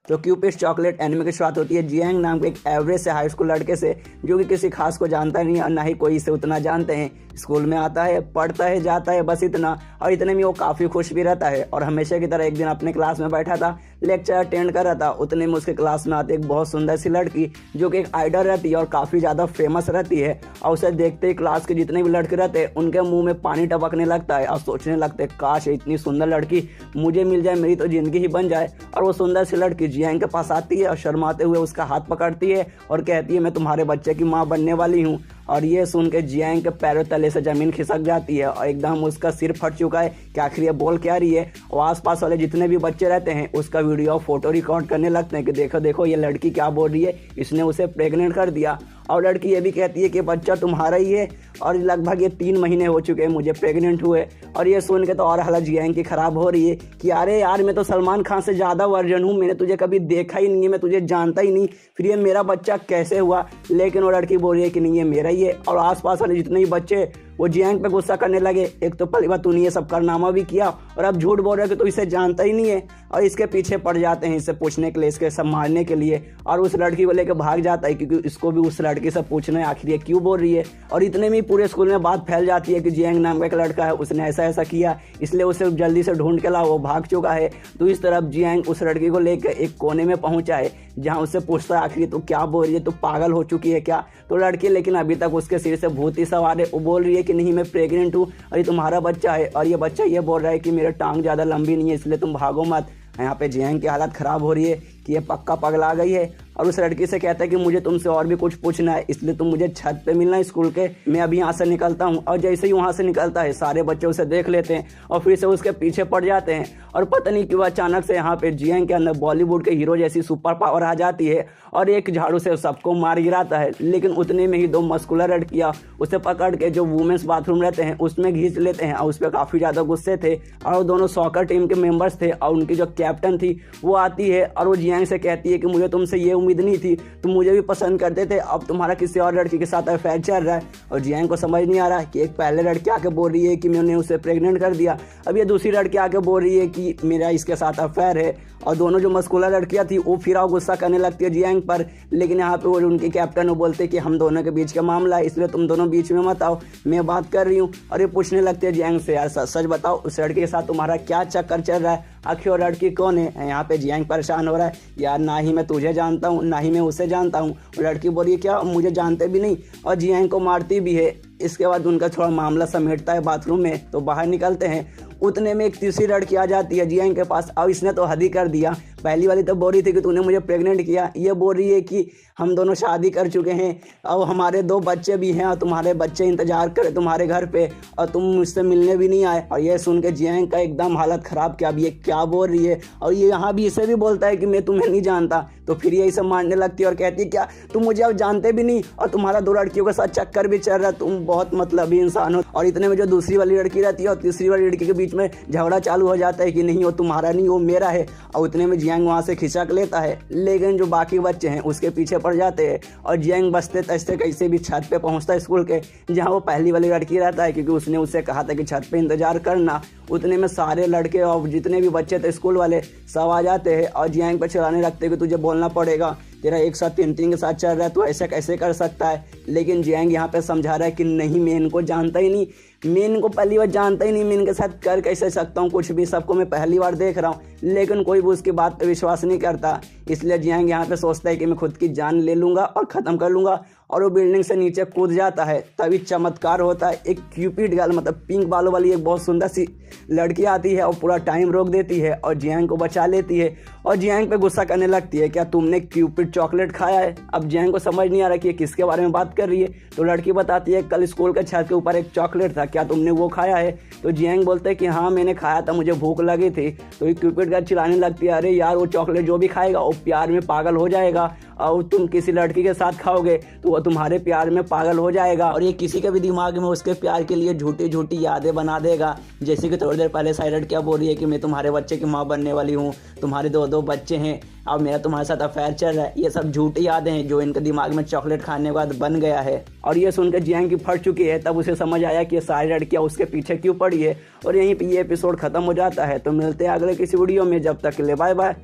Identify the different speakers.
Speaker 1: तो Cupid chocolate anime की शुरुआत होती है जियांग नाम के एक एवरेज से हाई स्कूल लड़के से, जो कि किसी खास को जानता नहीं और ना ही कोई इसे उतना जानते हैं। स्कूल में आता है, पढ़ता है, जाता है, बस इतना, और इतने में वो काफ़ी खुश भी रहता है। और हमेशा की तरह एक दिन अपने क्लास में बैठा था, लेक्चर अटेंड कर रहा था। उतने में उसके क्लास में आती एक बहुत सुंदर सी लड़की, जो कि एक आइडल रहती है और काफ़ी ज़्यादा फेमस रहती है। और उसे देखते ही क्लास के जितने भी लड़के रहते हैं उनके मुंह में पानी टपकने लगता है और सोचने लगते हैं काश इतनी सुंदर लड़की मुझे मिल जाए, मेरी तो ज़िंदगी ही बन जाए। और वो सुंदर सी लड़की जियांग के पास आती है और शर्माते हुए उसका हाथ पकड़ती है और कहती है मैं तुम्हारे बच्चे की माँ बनने वाली हूँ। और ये सुन के जियांग के पैरों तले से ज़मीन खिसक जाती है और एकदम उसका सिर फट चुका है कि आखिर ये बोल क्या रही है। और आसपास वाले जितने भी बच्चे रहते हैं उसका वीडियो फोटो रिकॉर्ड करने लगते हैं कि देखो देखो ये लड़की क्या बोल रही है, इसने उसे प्रेग्नेंट कर दिया। और लड़की ये भी कहती है कि बच्चा तुम्हारा ही है और लगभग ये 3 महीने हो चुके हैं मुझे प्रेग्नेंट हुए। और ये सुन के तो और हालत जियांग की ख़राब हो रही है कि अरे यार मैं तो सलमान खान से ज़्यादा वर्जन हूँ, मैंने तुझे कभी देखा ही नहीं है, मैं तुझे जानता ही नहीं, फिर ये मेरा बच्चा कैसे हुआ। लेकिन वो लड़की बोल रही है कि नहीं ये मेरा ही है। और आसपास वाले जितने भी बच्चे वो जियांग पे गुस्सा करने लगे, एक तो पहली बार तूने ये सब कारनामा भी किया और अब झूठ बोल रहा है कि तू इसे जानता ही नहीं है। और इसके पीछे पड़ जाते हैं इससे पूछने के लिए, इसके सब मारने के लिए। और उस लड़की को लेकर भाग जाता है क्योंकि इसको भी उस लड़की से पूछना है आखिर ये क्यों बोल रही है। और इतने में पूरे स्कूल में बात फैल जाती है कि जियांग नाम का एक लड़का है, उसने ऐसा ऐसा किया, इसलिए उसे जल्दी से ढूंढ के लाओ, वो भाग चुका है। तो इस तरफ जियांग उस लड़की को लेकर एक कोने में पहुंचा है जहां उससे पूछता है आखिर तू क्या बोल रही है, तू पागल हो चुकी है क्या। तो लड़की लेकिन अभी तक उसके सिर से भूत ही सवार है। वो बोल रही है कि नहीं मैं प्रेग्नेंट हूँ और ये तुम्हारा बच्चा है। और ये बच्चा ये बोल रहा है कि मेरा टांग ज़्यादा लंबी नहीं है इसलिए तुम भागो मत। यहाँ पे जियांग की हालत ख़राब हो रही है कि ये पक्का पगला गई है। और उस लड़की से कहता है कि मुझे तुमसे और भी कुछ पूछना है, इसलिए तुम मुझे छत पे मिलना है स्कूल के, मैं अभी यहाँ से निकलता हूँ। और जैसे ही वहाँ से निकलता है सारे बच्चे उसे देख लेते हैं और फिर से उसके पीछे पड़ जाते हैं। और पता नहीं क्यों अचानक से यहाँ पे जियांग के अंदर बॉलीवुड के हीरो जैसी सुपर पावर आ जाती है और एक झाड़ू से सबको मार गिराता है। लेकिन उतने में ही 2 मस्कुलर लड़कियाँ उसे पकड़ के जो वुमेंस बाथरूम रहते हैं उसमें घींच लेते हैं और उस पर काफ़ी ज़्यादा गुस्से थे। और वो दोनों सॉकर टीम के मेंबर्स थे और उनकी जो कैप्टन थी वो आती है और वो जियांग से कहती है कि मुझे तुमसे ये उम्मीद नहीं थी, तुम मुझे भी पसंद करते थे, अब तुम्हारा किसी और लड़की के साथ अफेयर चल रहा है। और जियांग को समझ नहीं आ रहा कि एक पहले लड़की आके बोल रही है कि मैंने उसे प्रेग्नेंट कर दिया, अब ये दूसरी लड़की आके बोल रही है कि मेरा इसके साथ अफेयर है। और दोनों जो मस्कुलर लड़कियां थी वो फिर गुस्सा करने लगती है जियांग पर। लेकिन यहाँ पे वो उनके कैप्टन वो बोलते हैं कि हम दोनों के बीच का मामला है इसलिए तुम दोनों बीच में मत आओ, मैं बात कर रही हूँ। और ये पूछने लगती है जियांग से यार सच बताओ उस लड़के के साथ तुम्हारा क्या चक्कर चल रहा है, आखिर वो लड़की कौन है। यहाँ पे जियांग परेशान हो रहा है, यार ना ही मैं तुझे जानता हूँ ना ही मैं उसे जानता हूँ। लड़की बोली क्या मुझे जानते भी नहीं, और जियांग को मारती भी है। इसके बाद उनका थोड़ा मामला समेटता है बाथरूम में, तो बाहर निकलते हैं। उतने में एक तीसरी लड़की आ जाती है जियांग के पास। अब इसने तो हद ही कर दिया, पहली वाली तो बोल रही थी कि तूने मुझे प्रेग्नेंट किया, ये बोल रही है कि हम दोनों शादी कर चुके हैं और हमारे 2 बच्चे भी हैं और तुम्हारे बच्चे इंतजार करे तुम्हारे घर पे और तुम मुझसे मिलने भी नहीं आए। और ये सुन के जियांग का एकदम हालत ख़राब कि अब ये क्या बोल रही है। और ये यहाँ भी इसे भी बोलता है कि मैं तुम्हें नहीं जानता। तो फिर ये इसे मारने लगती है और कहती है क्या तुम मुझे अब जानते भी नहीं और तुम्हारा 2 लड़कियों के साथ चक्कर भी चल रहा है, तुम बहुत मतलबी इंसान हो। और इतने में जो दूसरी वाली लड़की रहती है और तीसरी वाली लड़की के बीच में झगड़ा चालू हो जाता है कि नहीं वो तुम्हारा नहीं वो मेरा है। और उतने में जियांग वहाँ से खिंचक लेता है, लेकिन जो बाकी बच्चे हैं उसके पीछे पड़ जाते हैं। और जियांग बचते तचते कैसे भी छत पे पहुँचता है स्कूल के, जहाँ वो पहली वाली लड़की रहता है क्योंकि उसने उससे कहा था कि छत पे इंतजार करना। उतने में सारे लड़के और जितने भी बच्चे थे स्कूल वाले सब आ जाते हैं और जियांग पर चिल्लाने लगते हैं कि तुझे बोलना पड़ेगा, तेरा एक साथ 3 के साथ चल रहा है, तो ऐसा कैसे कर सकता है। लेकिन जियांग यहाँ पे समझा रहा है कि नहीं मैं इनको जानता ही नहीं, मैं इनको पहली बार जानता ही नहीं, मैं इनके साथ कर कैसे सकता हूँ कुछ भी, सबको मैं पहली बार देख रहा हूँ। लेकिन कोई भी उसकी बात पे विश्वास नहीं करता, इसलिए जियांग यहाँ पे सोचता है कि मैं खुद की जान ले लूँगा और ख़त्म कर लूँगा। और वो बिल्डिंग से नीचे कूद जाता है। तभी चमत्कार होता है, एक क्यूपिड गर्ल मतलब पिंक बालों वाली एक बहुत सुंदर सी लड़की आती है और पूरा टाइम रोक देती है और जियांग को बचा लेती है। और जियांग पे गुस्सा करने लगती है, क्या तुमने क्यूपिड चॉकलेट खाया है। अब जियांग को समझ नहीं आ रहा कि ये किसके बारे में बात कर रही है। तो लड़की बताती है कल स्कूल के छत के ऊपर एक चॉकलेट था, क्या तुमने वो खाया है। तो जियांग बोलते हैं कि हाँ मैंने खाया था, मुझे भूख लगी थी। तो ये क्यूपिड गर्ल चिल्लाने लगती है, अरे यार वो चॉकलेट जो भी खाएगा वो प्यार में पागल हो जाएगा और तुम किसी लड़की के साथ खाओगे तो वो तुम्हारे प्यार में पागल हो जाएगा और ये किसी के भी दिमाग में उसके प्यार के लिए झूठी झूठी यादें बना देगा। जैसे कि थोड़ी देर पहले साइड क्या बोल रही है कि मैं तुम्हारे बच्चे की माँ बनने वाली हूँ, तुम्हारे 2 बच्चे हैं, अब मेरा तुम्हारे साथ अफेयर चल रहा है। ये सब झूठी यादें हैं जो इनके दिमाग में चॉकलेट खाने के बाद बन गया है। और ये सुनकर जियांग की फट चुकी है। तब उसे समझ आया कि ये सारी लड़कियाँ उसके पीछे क्यों पड़ी है। और यहीं पे ये एपिसोड खत्म हो जाता है। तो मिलते हैं अगले किसी वीडियो में, जब तक के लिए बाय बाय।